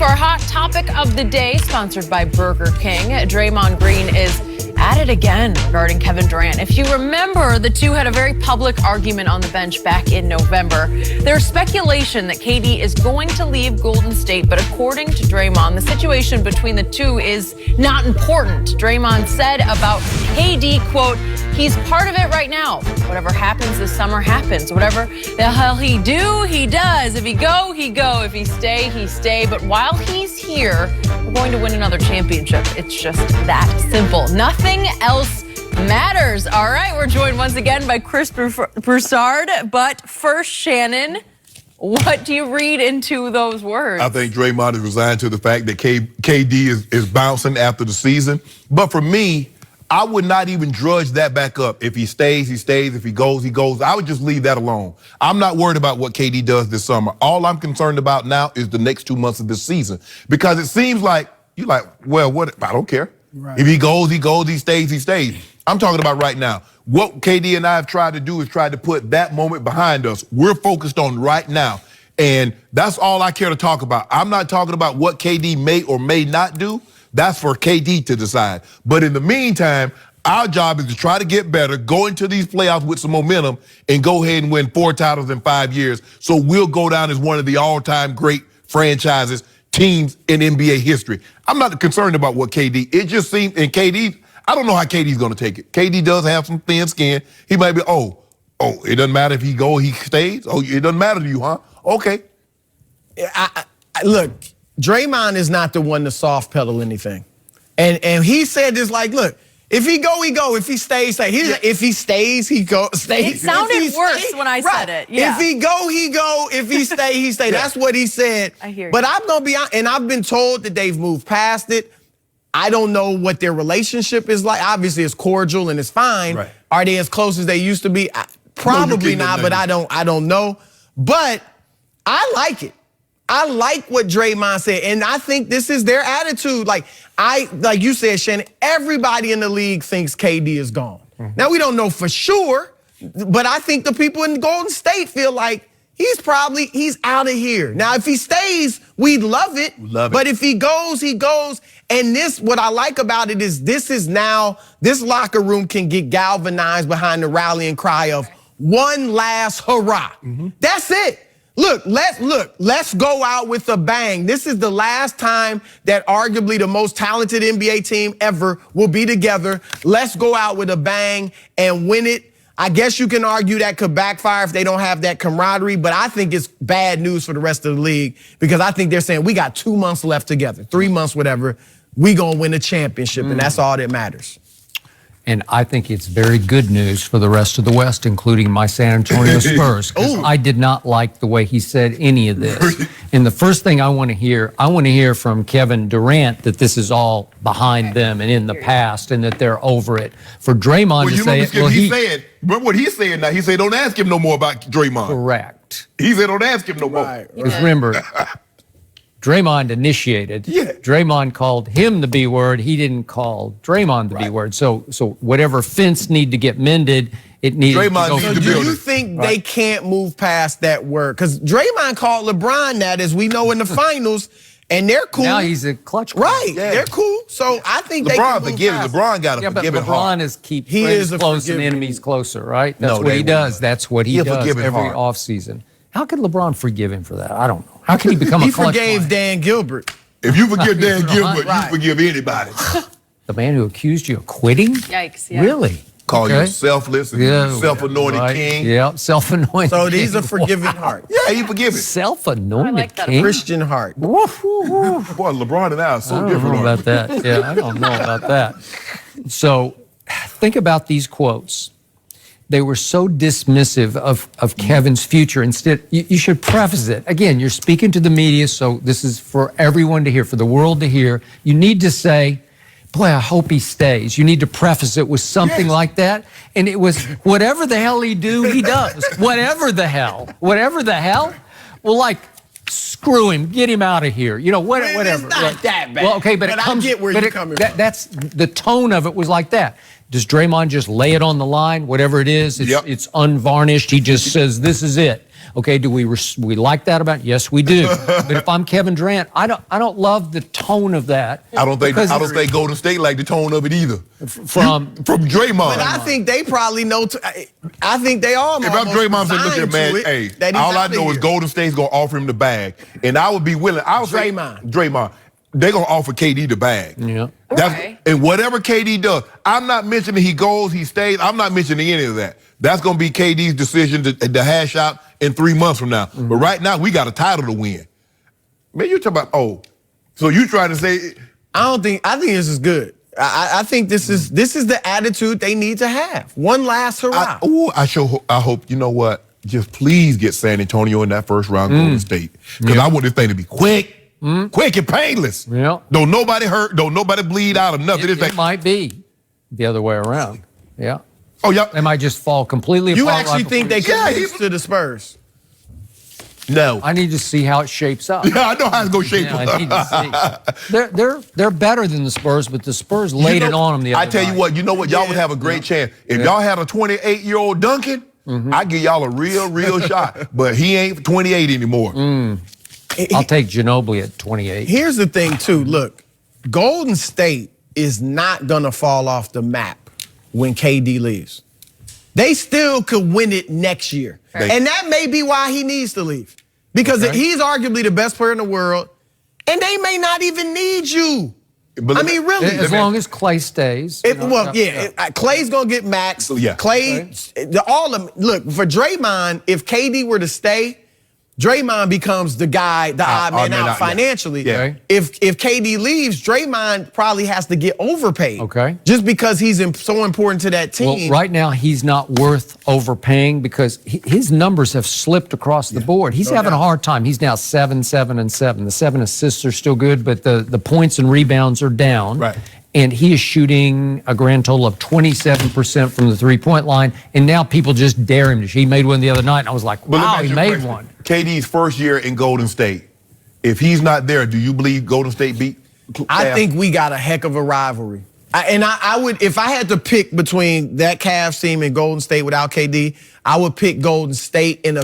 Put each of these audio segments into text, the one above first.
our hot topic of the day, sponsored by Burger King. Draymond Green is at it again regarding Kevin Durant. If you remember, the two had a very public argument on the bench back in November. There's speculation that KD is going to leave Golden State, but according to Draymond, the situation between the two is not important. Draymond said about KD, quote, "He's part of it right now. Whatever happens this summer happens. Whatever the hell he do, he does. If he go, he go. If he stay, he stay. But while he's here, we're going to win another championship. It's just that simple. Nothing else matters." All right, we're joined once again by Chris Broussard. But first, Shannon, what do you read into those words? I think Draymond is resigned to the fact that KD is bouncing after the season. But for me, I would not even drudge that back up. If he stays, he stays. If he goes, he goes. I would just leave that alone. I'm not worried about what KD does this summer. All I'm concerned about now is the next 2 months of this season. Because it seems like, you're like, well, what? I don't care. Right. If he goes, he goes. He stays, he stays. I'm talking about right now. What KD and I have tried to do is try to put that moment behind us. We're focused on right now. And that's all I care to talk about. I'm not talking about what KD may or may not do. That's for KD to decide. But in the meantime, our job is to try to get better, go into these playoffs with some momentum, and go ahead and win 4 titles in 5 years. So we'll go down as one of the all-time great franchises, teams in NBA history. I'm not concerned about what KD. It just seems, and KD, I don't know how KD's going to take it. KD does have some thin skin. He might be, oh, it doesn't matter if he goes, he stays. Oh, it doesn't matter to you, huh? Okay. Look, Draymond is not the one to soft pedal anything. And he said this like, look, if he go, he go. If he stays, stay. If he stays, he stays. It sounded worse when I said it. Yeah. If he go, he go. If he stay, he stay. That's what he said. I hear you. But I'm going to be honest, and I've been told that they've moved past it. I don't know what their relationship is like. Obviously, it's cordial and it's fine. Right. Are they as close as they used to be? Probably not, but I don't know. But I like it. I like what Draymond said, and I think this is their attitude. Like you said, Shannon, everybody in the league thinks KD is gone. Mm-hmm. Now, we don't know for sure, but I think the people in Golden State feel like he's out of here. Now, if he stays, we'd love it. But if he goes, he goes. And what I like about it is this locker room can get galvanized behind the rallying cry of one last hurrah. Mm-hmm. That's it. Look, let's go out with a bang. This is the last time that arguably the most talented NBA team ever will be together. Let's go out with a bang and win it. I guess you can argue that could backfire if they don't have that camaraderie, but I think it's bad news for the rest of the league because I think they're saying we got 2 months left together, 3 months, whatever. We gonna win a championship, and that's all that matters. And I think it's very good news for the rest of the West, including my San Antonio Spurs. I did not like the way he said any of this. And the first thing I want to hear from Kevin Durant that this is all behind them and in the past and that they're over it. For Draymond to say it, remember what he's saying now? He said, don't ask him no more about Draymond. Correct. He said, don't ask him no more. Because remember, Draymond initiated. Yeah. Draymond called him the B word. He didn't call Draymond the B word. So whatever fence need to get mended, it needed to go. So do you think they can't move past that word? Because Draymond called LeBron that, as we know, in the finals, and they're cool. Now he's a clutch. Right. Yeah. They're cool. So I think they can move past. LeBron got a forgiving heart. LeBron is keep friends close and enemies closer, right? That's what he does. That's what he does every offseason. How could LeBron forgive him for that? I don't know. How can he become a clutch? He forgave Dan Gilbert. If you forgive Dan Gilbert, you forgive anybody. The man who accused you of quitting? Yikes, yeah. Really? Call you selfless and self-anointed king. Yeah, self-anointed So these are forgiving heart. Yeah, he forgiving. Self-anointed king? Christian heart. Boy, LeBron and I are so different. I don't know about that. Yeah, I don't know about that. So think about these quotes. They were so dismissive of Kevin's future. Instead, you should preface it. Again, you're speaking to the media, so this is for everyone to hear, for the world to hear. You need to say, boy, I hope he stays. You need to preface it with something like that. And it was, whatever the hell he do, he does. Whatever the hell. Well, like, screw him, get him out of here. You know, whatever. It's not that bad. Well, okay, but it comes. I get where you're coming from. That's the tone of it was like that. Does Draymond just lay it on the line, whatever it is? It's unvarnished. He just says, this is it. Okay, do we like that about it? Yes, we do. But if I'm Kevin Durant, I don't love the tone of that. I don't think Golden State like the tone of it either. From Draymond. But I think they probably know. I think they all know. If I'm Draymond, say, look here, man. Hey, all I know is Golden State's gonna offer him the bag, and I would be willing. I would say Draymond. They're gonna offer KD the bag. Yeah. And whatever KD does, I'm not mentioning he goes, he stays. I'm not mentioning any of that. That's gonna be KD's decision to hash out in 3 months from now. But right now, we got a title to win. Man, you're talking about so you trying to say? I think this is good. I think this is the attitude they need to have. One last hurrah. I hope, you know what? Just please get San Antonio in that first round Golden State. Because I want this thing to be quick. Quick and painless. Yeah. Don't nobody hurt. Don't nobody bleed out or nothing. It might be the other way around. Yeah. Oh, yeah. They might just fall completely apart. You actually think they could lose to the Spurs? No. I need to see how it shapes up. Yeah, I know how it's going to shape up. I need to see. They're better than the Spurs, but the Spurs laid it on them the other night. I tell you what, you know what? Y'all would have a great chance. If y'all had a 28-year-old Duncan, I'd give y'all a real shot. But he ain't 28 anymore. I'll take Ginobili at 28. Here's the thing, too. Look, Golden State is not going to fall off the map when KD leaves. They still could win it next year. Right. And that may be why he needs to leave. Because he's arguably the best player in the world, and they may not even need you. But I mean, really. As long as Clay stays. Clay's going to get maxed. Clay, look, for Draymond, if KD were to stay, Draymond becomes the guy, the odd man out financially. Yeah. If KD leaves, Draymond probably has to get overpaid. Okay. Just because he's so important to that team. Well, right now he's not worth overpaying because his numbers have slipped across the board. He's having a hard time. He's now 7, 7, and 7. The 7 assists are still good, but the points and rebounds are down. Right. And he is shooting a grand total of 27% from the three-point line. And now people just dare him to shoot. He made one the other night, and I was like, wow, he made one. KD's first year in Golden State. If he's not there, do you believe Golden State beat? I think we got a heck of a rivalry. I would, if I had to pick between that Cavs team and Golden State without KD, I would pick Golden State in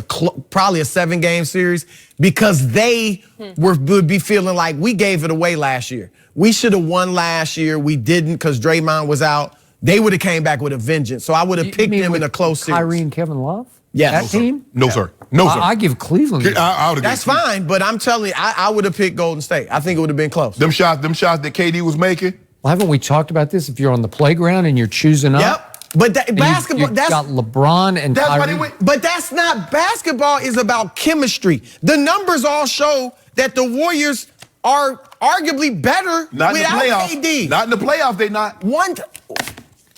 probably a 7-game series because they would be feeling like we gave it away last year. We should have won last year. We didn't because Draymond was out. They would have came back with a vengeance. So I would have picked them in a close series. Kyrie and Kevin Love? Yeah. That team? No, sir. No, sir. I give Cleveland. That's fine, but I'm telling you, I would have picked Golden State. I think it would have been close. Them shots that KD was making. Well, haven't we talked about this? If you're on the playground and you're choosing up. Yep. But basketball, you've got LeBron and Kyrie. But that's not, basketball is about chemistry. The numbers all show that the Warriors are arguably better without KD. Not in the playoffs, they not.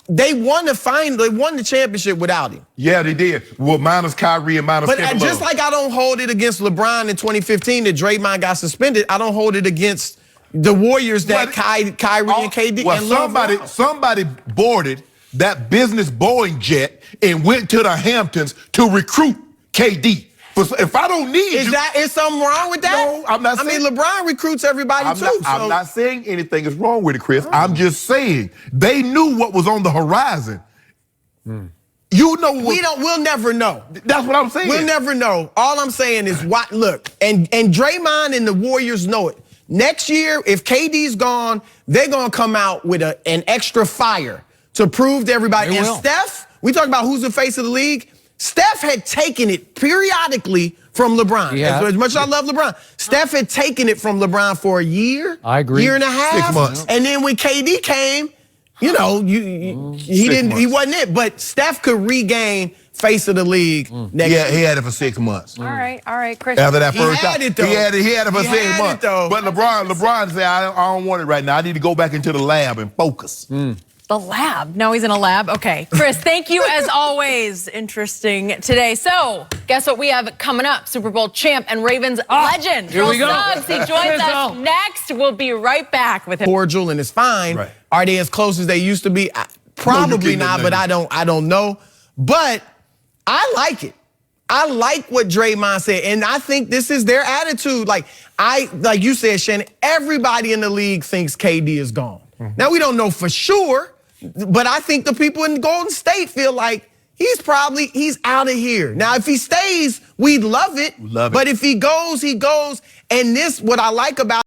They won the championship without him. Yeah, they did. Well, minus Kyrie and minus Kevin Love. Just like I don't hold it against LeBron in 2015 that Draymond got suspended, I don't hold it against the Warriors that Kyrie and KD and Love. Somebody boarded that business Boeing jet and went to the Hamptons to recruit KD. If I don't need is something wrong with that? No, I'm not saying. I mean, LeBron recruits everybody too. I'm not saying anything is wrong with it, Chris. I'm just saying they knew what was on the horizon. You know what? We'll never know. That's what I'm saying. We'll never know. All I'm saying is look, and Draymond and the Warriors know it. Next year, if KD's gone, they're gonna come out with an extra fire to prove to everybody. And Steph, we talk about who's the face of the league. Steph had taken it periodically from LeBron. Yeah. As much as I love LeBron, Steph had taken it from LeBron for a year. I agree. Year and a half. 6 months. And then when KD came, he wasn't it. But Steph could regain face of the league next year. He had it for 6 months. All right, Chris. After that first time. He had it, though. He had it for 6 months. But LeBron said, I don't want it right now. I need to go back into the lab and focus. The lab. Now he's in a lab. Okay. Chris, thank you as always. Interesting today. So, guess what we have coming up? Super Bowl champ and Ravens legend. Here we go. Suggs, he joins us next. We'll be right back with him. Cordial and it's fine. Right. Are they as close as they used to be? Probably not, but I don't know. But I like it. I like what Draymond said, and I think this is their attitude. Like you said, Shannon, everybody in the league thinks KD is gone. Now, we don't know for sure, But I think the people in Golden State feel like he's out of here. Now, if he stays, we'd love it. Love it. But if he goes, he goes. And this, what I like about